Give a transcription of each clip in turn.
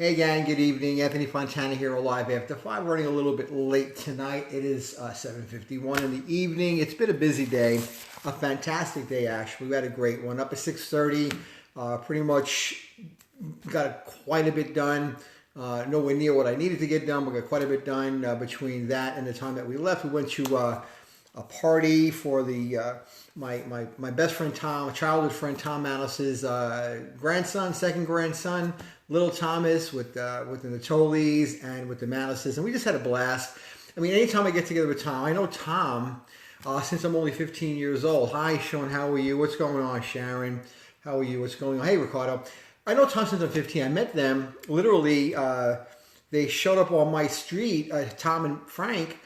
Hey gang, good evening. Anthony Fontana here, Alive After 5. Running a little bit late tonight. It is 7:51 in the evening. It's been a busy day, a fantastic day actually. We had a great one. Up at 6:30, pretty much got quite a bit done. Nowhere near what I needed to get done, but got quite a bit done between that and the time that we left. We went to a party for my best friend Tom, childhood friend Tom Manis's grandson, second grandson, little Thomas, with the Natolis and with the Manises, and we just had a blast. I mean, anytime I get together with Tom, I know Tom since I'm only 15 years old. Hi, Sean, how are you? What's going on, Sharon? How are you? What's going on? Hey, Ricardo. I know Tom since I'm 15. I met them literally. They showed up on my street, Tom and Frank,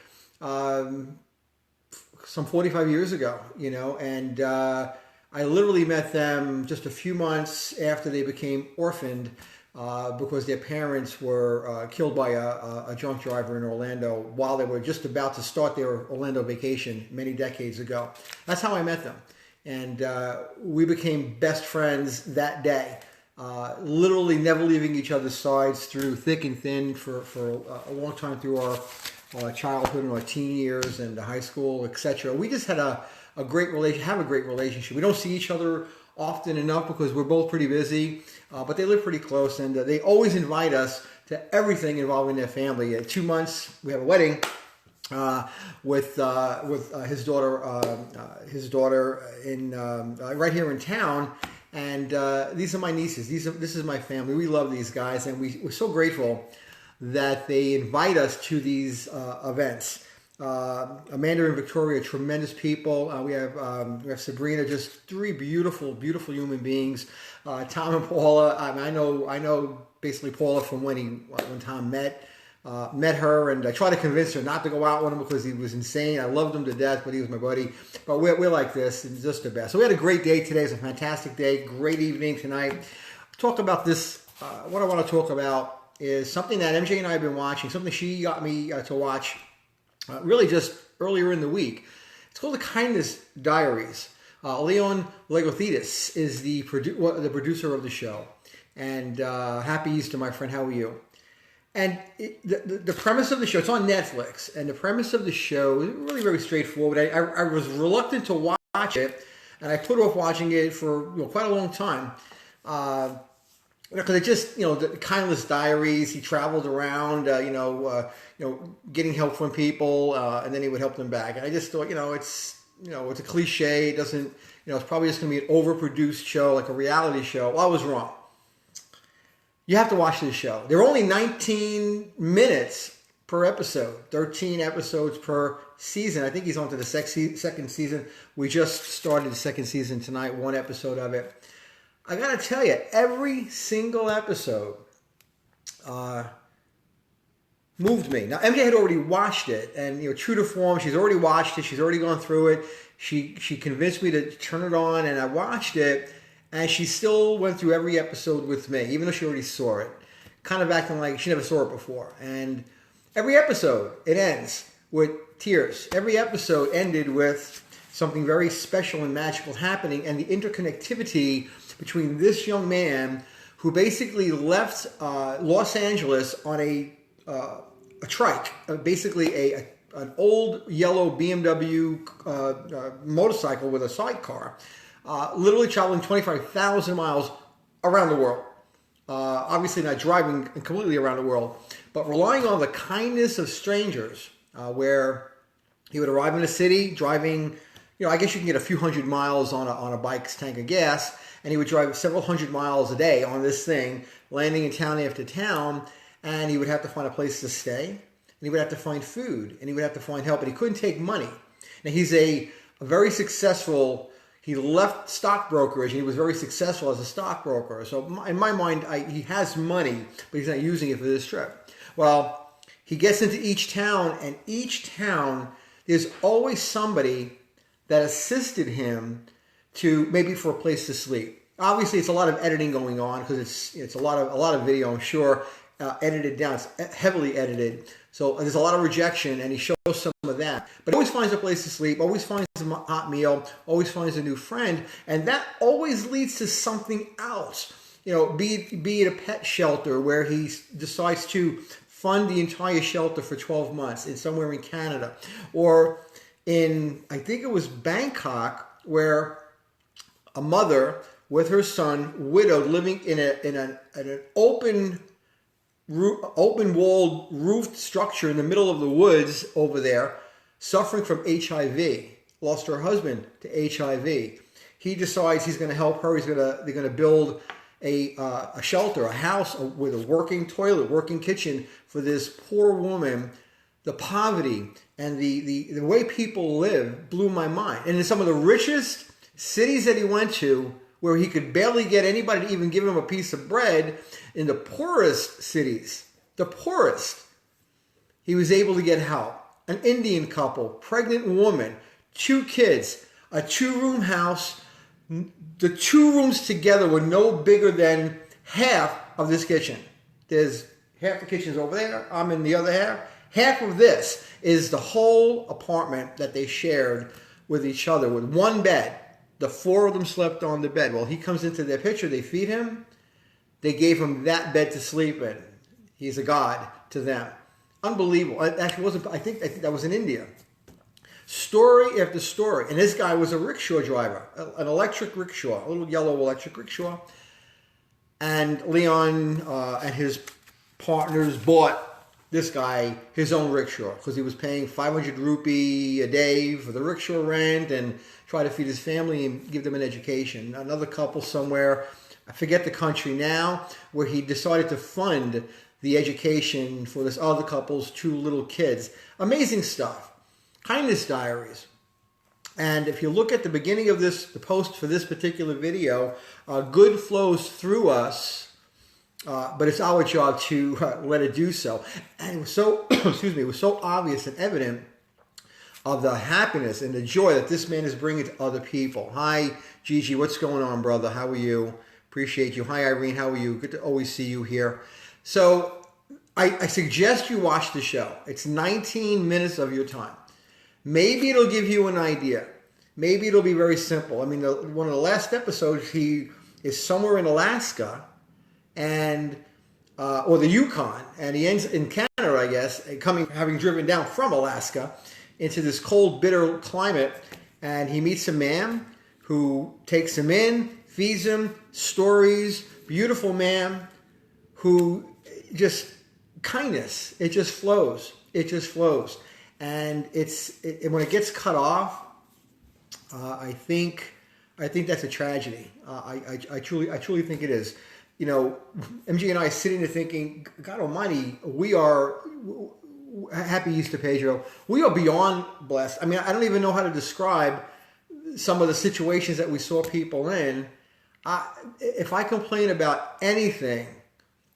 some 45 years ago, and I literally met them just a few months after they became orphaned because their parents were killed by a drunk driver in Orlando while they were just about to start their Orlando vacation many decades ago. That's how I met them. And we became best friends that day, literally never leaving each other's sides through thick and thin for a long time through our childhood and our teen years and high school, etc. We just had a great relationship. We don't see each other often enough because we're both pretty busy, but they live pretty close, and they always invite us to everything involving their family. 2 months, we have a wedding with his daughter in right here in town, and these are my nieces. This is my family. We love these guys, and we're so grateful that they invite us to these events. Amanda and Victoria, tremendous people. We have Sabrina, just three beautiful human beings. Tom and Paula. I know basically Paula from when Tom met her, and I tried to convince her not to go out with him because he was insane. I loved him to death, but he was my buddy. But we're like this, and just the best. So we had a great day today. It's a fantastic day. Great evening tonight. Talk about this. What I want to talk about is something that MJ and I have been watching, something she got me to watch really just earlier in the week. It's called The Kindness Diaries. Leon Logothetis is the producer of the show. And happy Easter, my friend. How are you? And the premise of the show, it's on Netflix, and the premise of the show is really very straightforward. I was reluctant to watch it, and I put off watching it for quite a long time. Because it just, the Kindness Diaries, he traveled around, getting help from people, and then he would help them back. And I just thought, it's a cliche. It doesn't, it's probably just going to be an overproduced show, like a reality show. Well, I was wrong. You have to watch this show. There are only 19 minutes per episode, 13 episodes per season. I think he's on to the second season. We just started the second season tonight, one episode of it. I gotta tell you, every single episode moved me. Now, MJ had already watched it, and true to form, she's already watched it. She's already gone through it. She convinced me to turn it on, and I watched it, and she still went through every episode with me, even though she already saw it, kind of acting like she never saw it before. And every episode, it ends with tears. Every episode ended with something very special and magical happening, and the interconnectivity between this young man who basically left Los Angeles on a trike, basically an old yellow BMW motorcycle with a sidecar, literally traveling 25,000 miles around the world. Obviously not driving completely around the world, but relying on the kindness of strangers, where he would arrive in a city driving, I guess you can get a few hundred miles on a bike's tank of gas, and he would drive several hundred miles a day on this thing, landing in town after town, and he would have to find a place to stay, and he would have to find food, and he would have to find help, and he couldn't take money. Now, he's a very successful, he left stockbrokerage, and he was very successful as a stockbroker. So in my mind, he has money, but he's not using it for this trip. Well, he gets into each town, and each town, there's always somebody that assisted him to maybe for a place to sleep. Obviously, it's a lot of editing going on because it's a lot of video, I'm sure, edited down. It's heavily edited, so there's a lot of rejection, and he shows some of that. But he always finds a place to sleep, always finds a hot meal, always finds a new friend, and that always leads to something else. be it a pet shelter where he decides to fund the entire shelter for 12 months in somewhere in Canada, or in, I think it was Bangkok, where a mother with her son, widowed, living in an open walled roofed structure in the middle of the woods over there, suffering from HIV, lost her husband to HIV. He decides he's going to help her. They're going to build a shelter, a house with a working toilet, working kitchen for this poor woman. The poverty and the way people live blew my mind. And in some of the richest cities that he went to, where he could barely get anybody to even give him a piece of bread, in the poorest cities, the poorest, he was able to get help. An Indian couple, pregnant woman, 2 kids, a 2-room house. The 2 rooms together were no bigger than half of this kitchen. There's half the kitchen's over there. I'm in the other half. Half of this is the whole apartment that they shared with each other with one bed. The 4 of them slept on the bed. Well, he comes into their picture. They feed him. They gave him that bed to sleep in. He's a god to them. Unbelievable. Actually, wasn't. I think that was in India. Story after story. And this guy was a rickshaw driver, an electric rickshaw, a little yellow electric rickshaw. And Leon and his partners bought this guy his own rickshaw because he was paying 500 rupee a day for the rickshaw rent and try to feed his family and give them an education. Another couple somewhere, I forget the country now, where he decided to fund the education for this other couple's 2 little kids. Amazing stuff. Kindness Diaries. And if you look at the beginning of the post for this particular video, good flows through us, but it's our job to let it do so. And it was so, it was so obvious and evident of the happiness and the joy that this man is bringing to other people. Hi, Gigi, what's going on, brother? How are you? Appreciate you. Hi, Irene, how are you? Good to always see you here. So I suggest you watch the show. It's 19 minutes of your time. Maybe it'll give you an idea. Maybe it'll be very simple. I mean, one of the last episodes, he is somewhere in Alaska, and or the Yukon, and he ends in Canada, I guess, having driven down from Alaska into this cold, bitter climate, and he meets a man who takes him in, feeds him, stories, beautiful man who just, kindness, it just flows. It just flows. And when it gets cut off, I think that's a tragedy. I truly think it is. You know, MG and I are sitting there thinking, God Almighty, we are happy Easter, Pedro. We are beyond blessed. I mean, I don't even know how to describe some of the situations that we saw people in. If I complain about anything,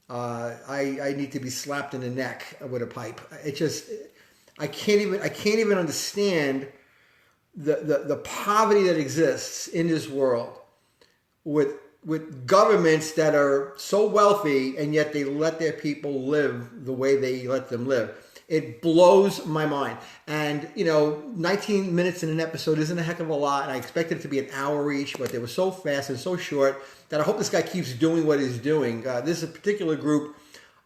I need to be slapped in the neck with a pipe. It just, I can't even understand the poverty that exists in this world with governments that are so wealthy and yet they let their people live the way they let them live. It blows my mind. And, 19 minutes in an episode isn't a heck of a lot, and I expected it to be an hour each, but they were so fast and so short that I hope this guy keeps doing what he's doing. This is a particular group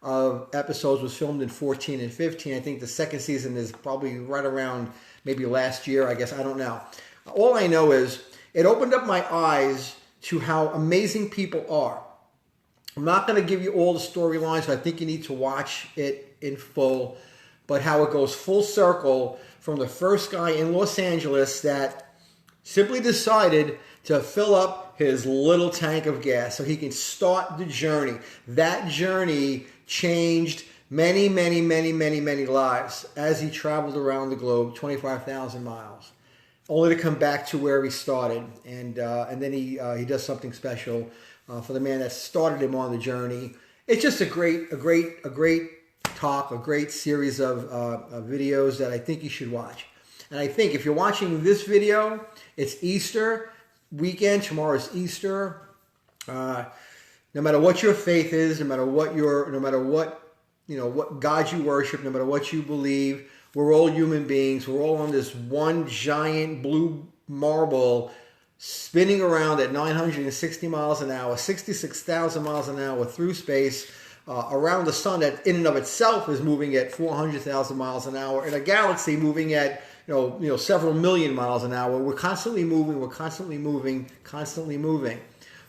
of episodes was filmed in 14 and 15. I think the second season is probably right around maybe last year, I guess. I don't know. All I know is it opened up my eyes to how amazing people are. I'm not going to give you all the storylines, so I think you need to watch it in full, but how it goes full circle from the first guy in Los Angeles that simply decided to fill up his little tank of gas so he can start the journey. That journey changed many, many, many, many, many lives as he traveled around the globe, 25,000 miles, only to come back to where he started. And then he does something special for the man that started him on the journey. It's just a great talk, a great series of videos that I think you should watch. And I think if you're watching this video, it's Easter weekend. Tomorrow is Easter. No matter what your faith is, no matter what what God you worship, no matter what you believe, we're all human beings. We're all on this one giant blue marble spinning around at 960 miles an hour, 66,000 miles an hour through space, around the sun that in and of itself is moving at 400,000 miles an hour, in a galaxy moving at several million miles an hour. We're constantly moving, constantly moving.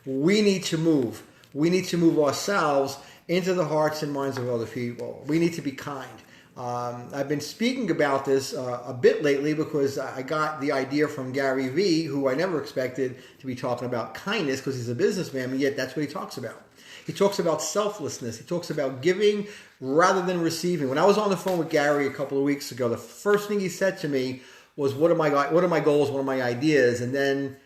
We need to move. We need to move ourselves into the hearts and minds of other people. We need to be kind. I've been speaking about this a bit lately because I got the idea from Gary Vee, who I never expected to be talking about kindness because he's a businessman, and yet that's what he talks about. He talks about selflessness. He talks about giving rather than receiving. When I was on the phone with Gary a couple of weeks ago, the first thing he said to me was, what are my goals, what are my ideas? And then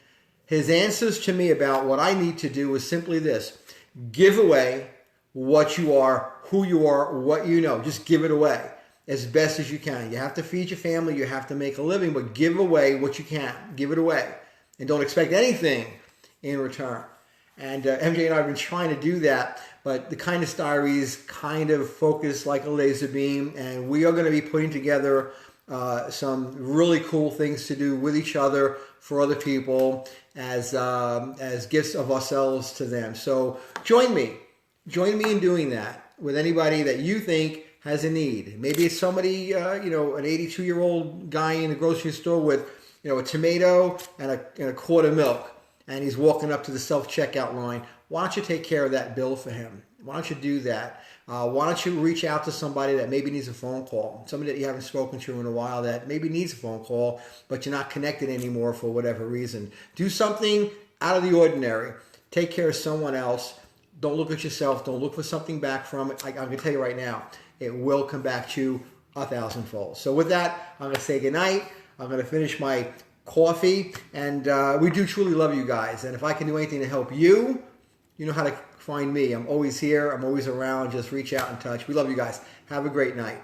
his answers to me about what I need to do was simply this: give away what you are, who you are, what you know. Just give it away as best as you can. You have to feed your family, you have to make a living, but give away what you can. Give it away. And don't expect anything in return. And MJ and I have been trying to do that, but the Kindness Diaries kind of focus like a laser beam, and we are going to be putting together some really cool things to do with each other, for other people, as gifts of ourselves to them. So join me in doing that with anybody that you think has a need. Maybe it's somebody, an 82-year-old guy in the grocery store with, a tomato and a quart of milk, and he's walking up to the self-checkout line. Why don't you take care of that bill for him? Why don't you do that? Why don't you reach out to somebody that maybe needs a phone call? Somebody that you haven't spoken to in a while that maybe needs a phone call, but you're not connected anymore for whatever reason. Do something out of the ordinary. Take care of someone else. Don't look at yourself. Don't look for something back from it. I'm going to tell you right now, it will come back to you 1,000-fold. So with that, I'm going to say goodnight. I'm going to finish my coffee, and we do truly love you guys. And if I can do anything to help you, you know how to find me. I'm always here. I'm always around. Just reach out and touch. We love you guys. Have a great night.